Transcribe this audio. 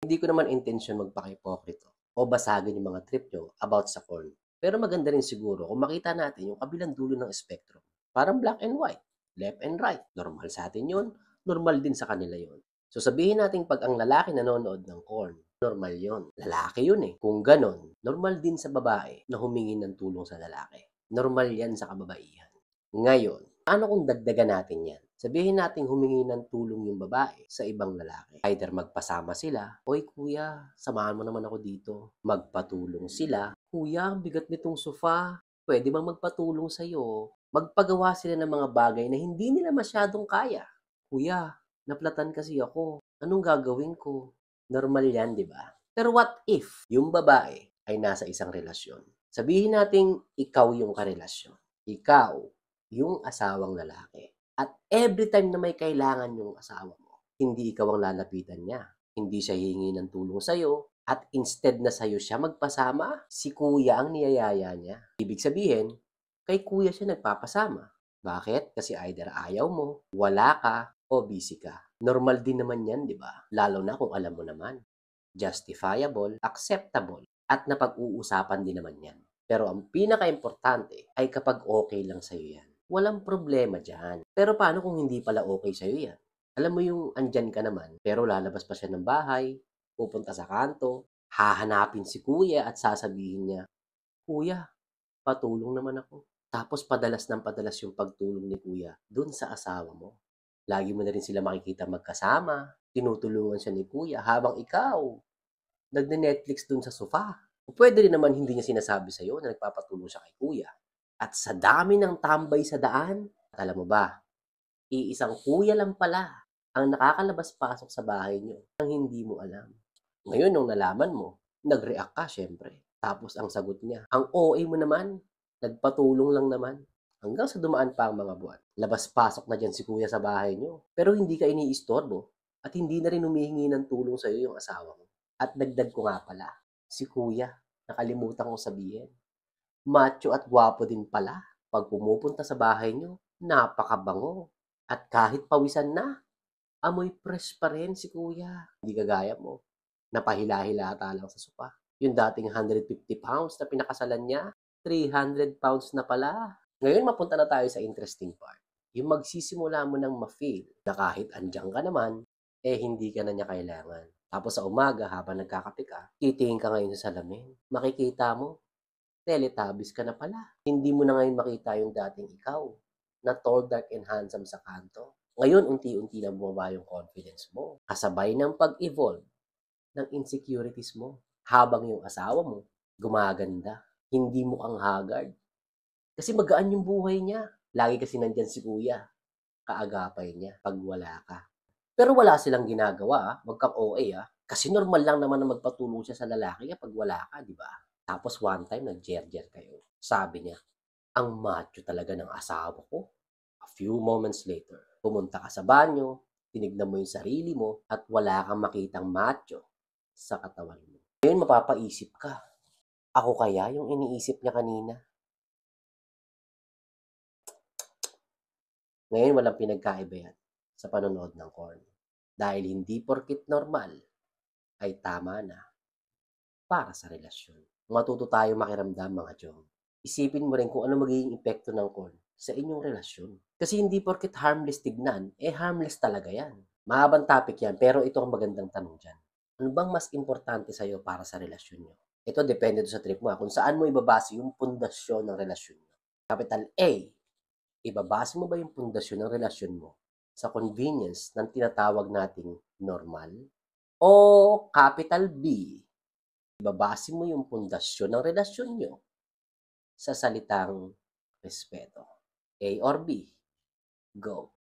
Hindi ko naman intensyon magpaka-hipokrito o basagin yung mga trip nyo about sa corn. Pero maganda rin siguro kung makita natin yung kabilang dulo ng spectrum. Parang black and white, left and right. Normal sa atin yun, normal din sa kanila yun. So sabihin natin pag ang lalaki nanonood ng corn, normal yun. Lalaki yun eh. Kung ganon, normal din sa babae na humingi ng tulong sa lalaki. Normal yan sa kababaihan. Ngayon, paano kung dagdagan natin yan? Sabihin natin humingi ng tulong yung babae sa ibang lalaki. Either magpasama sila, "Oy kuya, samahan mo naman ako dito." Magpatulong sila, "Kuya, ang bigat nitong sofa. Pwede bang magpatulong sa'yo?" Magpagawa sila ng mga bagay na hindi nila masyadong kaya. "Kuya, naplatan kasi ako. Anong gagawin ko?" Normal yan, di ba? Pero what if yung babae ay nasa isang relasyon? Sabihin nating ikaw yung karelasyon. Ikaw yung asawang lalaki. At every time na may kailangan yung asawa mo, hindi ikaw ang lalapitan niya. Hindi siya hihingi ng tulong sa'yo. At instead na sa'yo siya magpasama, si kuya ang niyayaya niya. Ibig sabihin, kay kuya siya nagpapasama. Bakit? Kasi either ayaw mo, wala ka, o busy ka. Normal din naman yan, di ba? Lalo na kung alam mo naman. Justifiable, acceptable, at napag-uusapan din naman yan. Pero ang pinaka-importante ay kapag okay lang sa'yo yan. Walang problema dyan. Pero paano kung hindi pala okay sa'yo yan? Alam mo yung andyan ka naman, pero lalabas pa siya ng bahay, pupunta sa kanto, hahanapin si kuya at sasabihin niya, "Kuya, patulong naman ako." Tapos padalas ng padalas yung pagtulong ni kuya dun sa asawa mo. Lagi mo na rin sila makikita magkasama, tinutulungan siya ni kuya habang ikaw nagne-Netflix dun sa sofa. O pwede rin naman hindi niya sinasabi sa'yo na nagpapatulong siya kay kuya. At sa dami ng tambay sa daan, alam mo ba, iisang kuya lang pala ang nakakalabas-pasok sa bahay niyo nang hindi mo alam. Ngayon, nung nalaman mo, nag-react ka syempre. Tapos ang sagot niya, ang OA mo naman, nagpatulong lang naman. Hanggang sa dumaan pa ang mga buwan. Labas-pasok na dyan si kuya sa bahay niyo. Pero hindi ka iniistorbo at hindi na rin humihingi ng tulong sa'yo yung asawa mo. At dagdag ko nga pala, si kuya, nakalimutan kong sabihin, macho at gwapo din pala. Pag pumupunta sa bahay niyo, napakabango. At kahit pawisan na, amoy fresh pa rin si kuya. Hindi kagaya mo, napahila-hilata lang sa sopa. Yung dating 150 pounds na pinakasalan niya, 300 pounds na pala. Ngayon, mapunta na tayo sa interesting part. Yung magsisimula mo ng ma-feel na kahit andiyan ka naman, hindi ka na niya kailangan. Tapos sa umaga, habang nagkakape ka, titingin ka ngayon sa salamin. Makikita mo, Teletubbies ka na pala. Hindi mo na ngayon makita yung dating ikaw na tall, dark, and handsome sa kanto. Ngayon, unti-unti na bumaba yung confidence mo. Kasabay ng pag-evolve ng insecurities mo. Habang yung asawa mo, gumaganda. Hindi mo ang haggard. Kasi magaan yung buhay niya. Lagi kasi nandyan si kuya. Kaagapay niya pag wala ka. Pero wala silang ginagawa. Wag kang OA. Kasi normal lang naman na magpatulong siya sa lalaki kapag wala ka, di ba? Tapos one time, nag-jer-jer kayo. Sabi niya, ang macho talaga ng asawa ko. A few moments later, pumunta ka sa banyo, tinignan mo yung sarili mo, at wala kang makitang macho sa katawan mo. Ngayon, mapapaisip ka, ako kaya yung iniisip niya kanina? Ngayon, walang pinagkaiba yan sa panonood ng corn. Dahil hindi porkit normal ay tama na para sa relasyon. Matuto tayo makiramdam, mga chong. Isipin mo rin kung ano magiging epekto ng corn sa inyong relasyon. Kasi hindi porket harmless tignan, harmless talaga yan. Mahabang topic yan, pero ito ang magandang tanong dyan. Ano bang mas importante sa'yo para sa relasyon nyo? Ito depende sa trip mo, kung saan mo ibabase yung pundasyon ng relasyon nyo. Capital A, ibabase mo ba yung pundasyon ng relasyon mo sa convenience ng tinatawag nating normal? O capital B, ibabase mo yung pundasyon ng relasyon nyo sa salitang respeto? A or B? Go.